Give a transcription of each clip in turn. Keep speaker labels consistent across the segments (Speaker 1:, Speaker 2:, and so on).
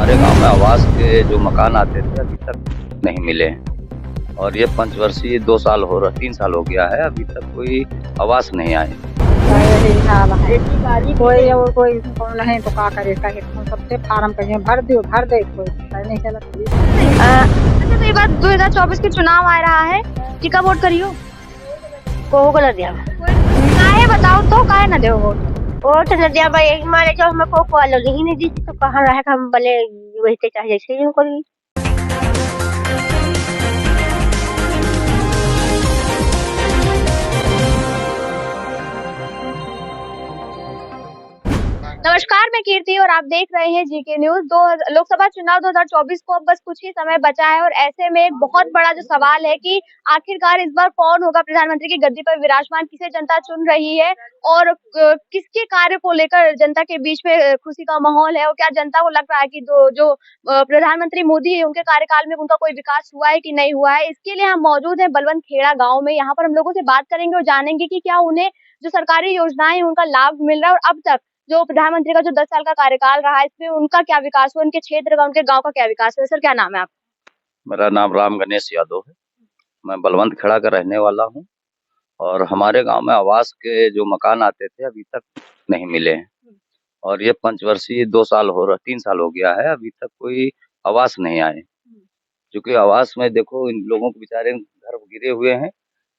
Speaker 1: हमारे गांव में आवास के जो मकान आते थे अभी तक नहीं मिले हैं और ये पंचवर्षीय 2 साल 3 साल हो गया है, अभी तक कोई आवास नहीं आए।
Speaker 2: यही हाल है। कोई और कोई नहीं तो का करे, कहे सबसे फार्म कहीं भर दे कोई पता नहीं चला।
Speaker 3: अच्छा, तो ये बात 2024 के चुनाव आ रहा है, टिका वोट करियो
Speaker 4: को गलत दिया
Speaker 3: काहे बताओ तो काहे ना दे वोट।
Speaker 4: वोट न दिया भाई, मारे जो हमें को कॉल ही नहीं दी तो कहां रहे हम भले वही से चाहिए से यूं करी।
Speaker 3: नमस्कार, मैं कीर्ति और आप देख रहे हैं जीके न्यूज। लोकसभा चुनाव 2024 को अब बस कुछ ही समय बचा है और ऐसे में एक बहुत बड़ा जो सवाल है कि आखिरकार इस बार कौन होगा प्रधानमंत्री की गद्दी पर विराजमान, किसे जनता चुन रही है और किसके कार्य को लेकर जनता के बीच में खुशी का माहौल है और क्या जनता को लग रहा है कि जो प्रधानमंत्री मोदी है उनके कार्यकाल में उनका कोई विकास हुआ है कि नहीं हुआ है। इसके लिए हम मौजूद हैं बलवंत खेड़ा गाँव में। यहाँ पर हम लोगों से बात करेंगे और जानेंगे कि क्या उन्हें जो सरकारी योजनाएं हैं उनका लाभ मिल रहा है और अब तक जो प्रधानमंत्री का जो 10 साल का कार्यकाल रहा है इसमें उनका क्या विकास हुआ, उनके क्षेत्र का, उनके गांव का क्या विकास हुआ। सर, क्या नाम है आपका?
Speaker 1: मेरा नाम राम गणेश यादव है, मैं बलवंत खेड़ा का रहने वाला हूँ और हमारे गांव में आवास के जो मकान आते थे अभी तक नहीं मिले हैं और ये पंचवर्षीय 3 साल हो गया है, अभी तक कोई आवास नहीं आए। क्योंकि आवास में देखो इन लोगों को बेचारे घर गिरे हुए हैं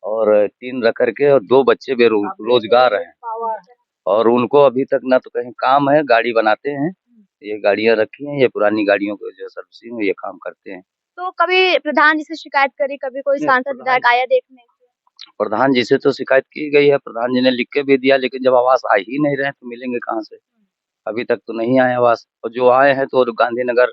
Speaker 1: और टीन रख करके और 2 बच्चे बेरोजगार हैं और उनको अभी तक ना तो कहीं काम है, गाड़ी बनाते हैं, ये गाड़ियां रखी हैं, ये पुरानी गाड़ियों को जो सर्विसिंग है ये काम करते हैं।
Speaker 3: तो कभी प्रधान जी से शिकायत करी, कभी कोई सांसद विधायक आया देखने?
Speaker 1: प्रधान जी से तो शिकायत की गई है, प्रधान जी ने लिख के भी दिया, लेकिन जब आवास आ ही नहीं रहे तो मिलेंगे कहाँ से। अभी तक तो नहीं आए आवास और जो आए हैं तो गांधीनगर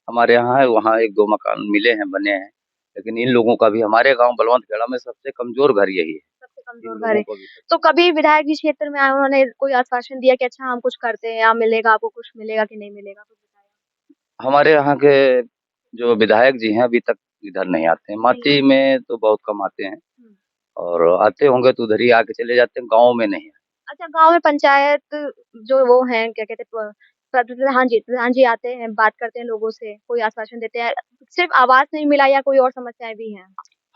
Speaker 1: हमारे यहाँ है, वहाँ 1-2 मकान मिले हैं, बने हैं, लेकिन इन लोगों का भी हमारे गांव बलवंत खेड़ा में सबसे कमजोर घर यही है।
Speaker 3: सबसे कमजोर घर है। तो कभी विधायक जी क्षेत्र में आए, उन्होंने कोई आश्वासन दिया कि अच्छा हम कुछ करते हैं, यहाँ मिलेगा, आपको कुछ मिलेगा कि नहीं मिलेगा, कुछ बताया?
Speaker 1: हमारे यहाँ के जो विधायक जी हैं अभी तक इधर नहीं आते हैं, माटी में तो बहुत कम आते हैं और आते होंगे तो उधर ही आके चले जाते हैं, गाँव में नहीं।
Speaker 3: अच्छा, गांव में पंचायत जो वो हैं, क्या कहते हैं, प्रधान जी आते हैं, बात करते हैं लोगों से, कोई आश्वासन देते हैं, सिर्फ आवास नहीं मिला या कोई और समस्याएं भी हैं?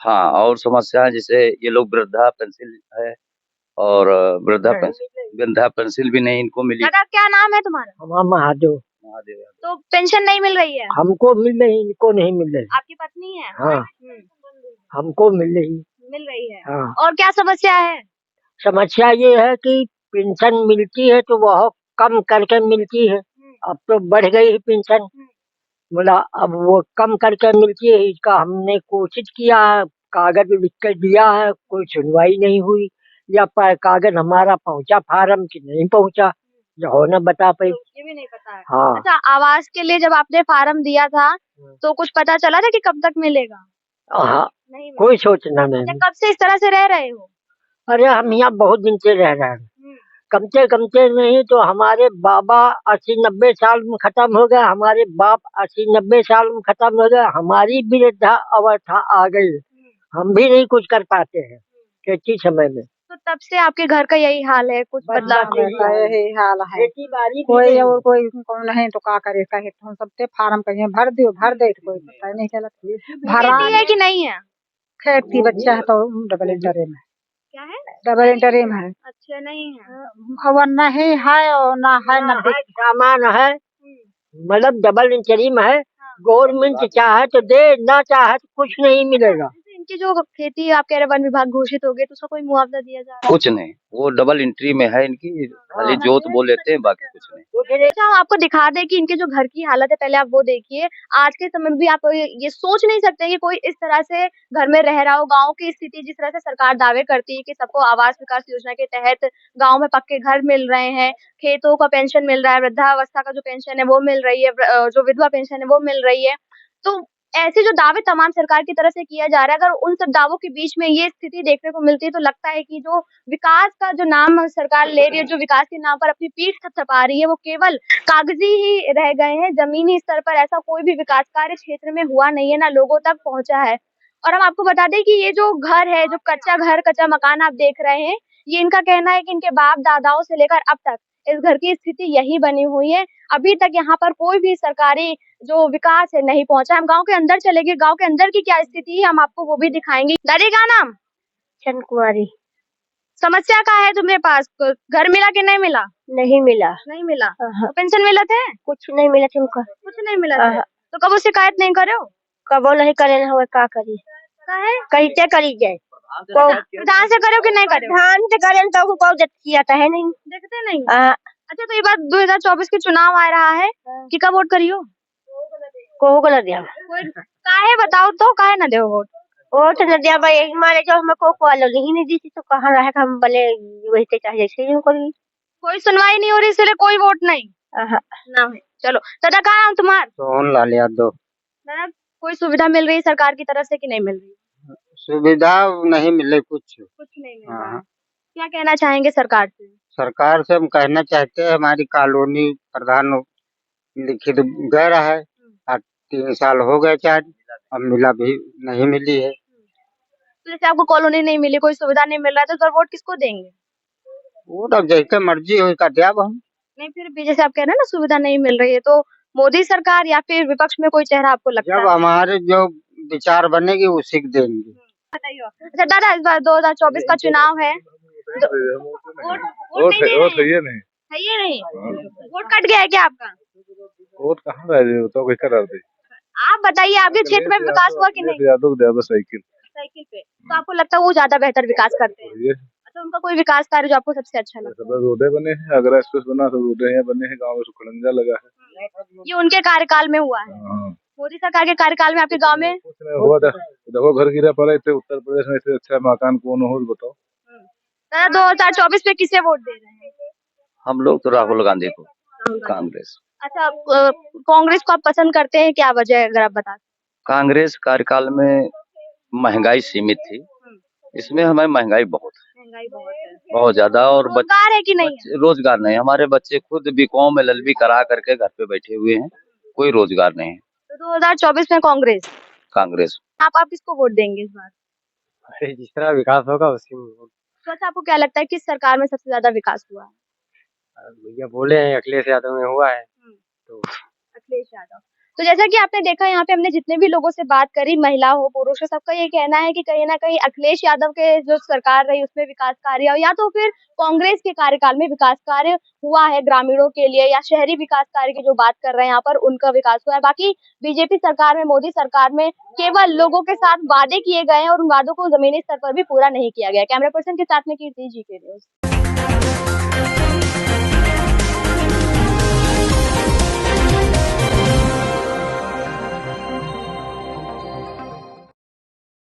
Speaker 1: हाँ, और समस्या जैसे ये लोग वृद्धा पेंशन है और वृद्धा पेंशन भी नहीं इनको मिली।
Speaker 3: दादा, क्या नाम है तुम्हारा?
Speaker 2: महादेव।
Speaker 1: महादेव यादव।
Speaker 3: तो पेंशन नहीं मिल रही है?
Speaker 2: हमको मिल रही, इनको नहीं मिल रही।
Speaker 3: आपकी पत्नी है?
Speaker 2: हाँ, हमको मिल रही
Speaker 3: है।
Speaker 2: हाँ।
Speaker 3: और क्या समस्या है?
Speaker 2: समस्या ये है कि पेंशन मिलती है तो वह कम करके मिलती है, अब तो बढ़ गई है पेंशन, बोला अब वो कम करके मिलती है। इसका हमने कोशिश किया है, कागज लिख कर दिया है, कोई सुनवाई नहीं हुई, या पर कागज हमारा पहुंचा फार्म कि नहीं पहुंचा, जो हो न बता पाई।
Speaker 3: ये भी नहीं पता है।
Speaker 2: हाँ।
Speaker 3: अच्छा, आवास के लिए जब आपने फार्म दिया था तो कुछ पता चला था कि कब तक मिलेगा?
Speaker 2: हाँ,
Speaker 3: नहीं
Speaker 2: कोई सोचना नहीं।
Speaker 3: अच्छा, कब से इस तरह से रह रहे हो?
Speaker 2: अरे हम यहाँ बहुत दिन से रह रहे हैं, कमते नहीं तो हमारे बाबा 80-90 साल में खत्म हो गया, हमारे बाप 80-90 साल में खत्म हो गया, हमारी वृद्धा अवस्था आ गई, हम भी नहीं कुछ कर पाते हैं खेती समय में।
Speaker 3: तो तब से आपके घर का यही हाल है, कुछ बदलाव
Speaker 2: यही हाल है। कोई और कोई नहीं तो का करे, कहे हम सबसे फार्म कहीं भर दे कोई पता नहीं चला।
Speaker 3: खेती है कि नहीं है?
Speaker 2: खेती बच्चा है तो डबल इंटरेम है।
Speaker 3: क्या है?
Speaker 2: डबल इंटरेम है।
Speaker 3: अच्छा, नहीं है।
Speaker 2: और नहीं है और ना है, ना सामान है, मतलब डबल इंटरिम है। गवर्नमेंट चाहे तो दे, ना चाहे तो कुछ नहीं मिलेगा।
Speaker 3: इनकी जो खेती आप कह रहे वन विभाग घोषित हो गए तो उसका कोई मुआवजा दिया जा रहा है?
Speaker 1: कुछ नहीं, वो डबल एंट्री में है इनकी, खाली जोत बोल लेते हैं, बाकी कुछ नहीं।
Speaker 3: अच्छा, हम आपको दिखा दें कि इनके जो घर की हालत है, पहले आप वो देखिए। आज के समय में भी आप ये सोच नहीं सकते कि कोई इस तरह से घर में रह रहा हो। गाँव की स्थिति जिस तरह से सरकार दावे करती है कि सबको आवास विकास योजना के तहत गाँव में पक्के घर मिल रहे हैं, खेतों का पेंशन मिल रहा है, वृद्धावस्था का जो पेंशन है वो मिल रही है, जो विधवा पेंशन है वो मिल रही है। तो ऐसे जो दावे तमाम सरकार की तरफ से किया जा रहा है, अगर उन सब दावों के बीच में ये स्थिति देखने को मिलती है तो लगता है कि जो विकास का जो नाम सरकार ले रही है, जो विकास के नाम पर अपनी पीठ थपथपा रही है, वो केवल कागजी ही रह गए हैं। जमीनी स्तर पर ऐसा कोई भी विकास कार्य क्षेत्र में हुआ नहीं है, ना लोगों तक पहुंचा है। और हम आपको बता दें कि ये जो घर है, जो कच्चा घर, कच्चा मकान आप देख रहे हैं, ये इनका कहना है कि इनके बाप दादाओं से लेकर अब तक इस घर की स्थिति यही बनी हुई है। अभी तक यहाँ पर कोई भी सरकारी जो विकास है नहीं पहुंचा। हम गांव के अंदर चलेंगे, गांव के अंदर की क्या स्थिति है हम आपको वो भी दिखाएंगे। दादी का नाम?
Speaker 4: चंद कुमारी।
Speaker 3: समस्या का है तुम्हारे पास? घर मिला कि नहीं मिला?
Speaker 4: नहीं मिला।
Speaker 3: नहीं मिला।
Speaker 4: हाँ।
Speaker 3: तो पेंशन मिला थे?
Speaker 4: कुछ नहीं मिला तुमको?
Speaker 3: कुछ नहीं मिला था। तो कब शिकायत नहीं करे हो?
Speaker 4: कबो नहीं करे ना, का करी कैसे करी जाए?
Speaker 3: प्रधान से करे हो कि नहीं करे हो?
Speaker 4: धान से करे तो को किया था है नहीं,
Speaker 3: देखते नहीं। अच्छा, तो ये बात 2024 के चुनाव आ रहा है कि कब वोट करियो?
Speaker 4: को गलत दिया
Speaker 3: काहे बताओ तो, काहे ना दे वोट?
Speaker 4: वोट न दिया भाई, मारे जो हमको को ही नहीं दी तो कहाँ रहे हम भले वही से चाहिए जैसे करी।
Speaker 3: कोई सुनवाई नहीं हो रही इसलिए कोई वोट नहीं ना है। चलो दादा, कहाँ नाम तुम्हारा?
Speaker 5: सोहन लाल यादव।
Speaker 3: दादा, कोई सुविधा मिल रही है सरकार की तरफ से कि नहीं मिल रही?
Speaker 5: सुविधा नहीं मिले कुछ
Speaker 3: नहीं मिल रहा है। क्या कहना चाहेंगे सरकार से?
Speaker 5: सरकार से हम कहना चाहते हैं, हमारी कॉलोनी प्रधान लिखित गए है, 3 साल हो गए चार, अब मिला भी नहीं मिली है।
Speaker 3: तो जैसे आपको कॉलोनी नहीं मिली, कोई सुविधा नहीं मिल रहा है, तो सर वोट किसको देंगे?
Speaker 5: वो तो जैसे मर्जी हो का दिया हम।
Speaker 3: नहीं, फिर भी जैसे आप कह रहे हैं ना सुविधा नहीं मिल रही है, तो मोदी सरकार या फिर विपक्ष में कोई चेहरा आपको लगता है?
Speaker 5: जब हमारे जो विचार बनेगी उसी को देंगे।
Speaker 3: बताइए। अच्छा दादा, इस बार 2024 का चुनाव है, वोट नहीं है ये नहीं, वोट कट गया है क्या आपका?
Speaker 6: वोट कहाँ रह तो कैसे रह दे?
Speaker 3: आप बताइए, आपके क्षेत्र में विकास हुआ कि नहीं?
Speaker 6: यादव ज्यादा साइकिल
Speaker 3: पे तो आपको लगता है वो ज्यादा बेहतर विकास करते हैं? अच्छा, उनका कोई विकास कार्य जो आपको सबसे अच्छा लगा?
Speaker 6: रोडे बने हैं, अगर एक्सप्रेस बना तो रोडे यहाँ बने हैं, गाँव में सुखड़ंजा लगा है।
Speaker 3: ये उनके कार्यकाल में हुआ है? मोदी सरकार के कार्यकाल में आपके गांव में
Speaker 6: हुआ था? देखो घर गिरा पड़ा इतने उत्तर प्रदेश में, इससे अच्छा मकान कौन हो बताओ।
Speaker 3: दादा, 2024 पे किसे वोट दे रहे हैं?
Speaker 1: हम लोग तो राहुल गांधी को, कांग्रेस।
Speaker 3: अच्छा, कांग्रेस को आप पसंद करते हैं, क्या वजह है अगर आप बता?
Speaker 1: कांग्रेस कार्यकाल में महंगाई सीमित थी, इसमें हमें महंगाई बहुत है, बहुत ज्यादा। और
Speaker 3: रोजगार है कि नहीं है?
Speaker 1: रोजगार नहीं, हमारे बच्चे खुद बीकॉम LLB करा करके घर पे बैठे हुए हैं, कोई रोजगार नहीं है।
Speaker 3: तो 2024 में कांग्रेस आप किसको वोट देंगे इस बार?
Speaker 5: अरे जिस तरह विकास होगा उसी में।
Speaker 3: तो अच्छा, आपको क्या लगता है किस सरकार में सबसे ज्यादा विकास हुआ है?
Speaker 5: भैया बोले हैं अखिलेश यादव में हुआ है। तो
Speaker 3: अखिलेश यादव। तो जैसा कि आपने देखा, यहाँ पे हमने जितने भी लोगों से बात करी, महिला हो पुरुष हो, सबका ये कहना है कि कहीं ना कहीं अखिलेश यादव के जो सरकार रही उसमें विकास कार्य या तो फिर कांग्रेस के कार्यकाल में विकास कार्य हुआ है ग्रामीणों के लिए, या शहरी विकास कार्य की जो बात कर रहे हैं यहाँ पर उनका विकास हुआ है। बाकी बीजेपी सरकार में, मोदी सरकार में केवल लोगों के साथ वादे किए गए हैं और उन वादों को जमीनी स्तर पर भी पूरा नहीं किया गया। कैमरा पर्सन के साथ में कीर्ति, GK न्यूज़।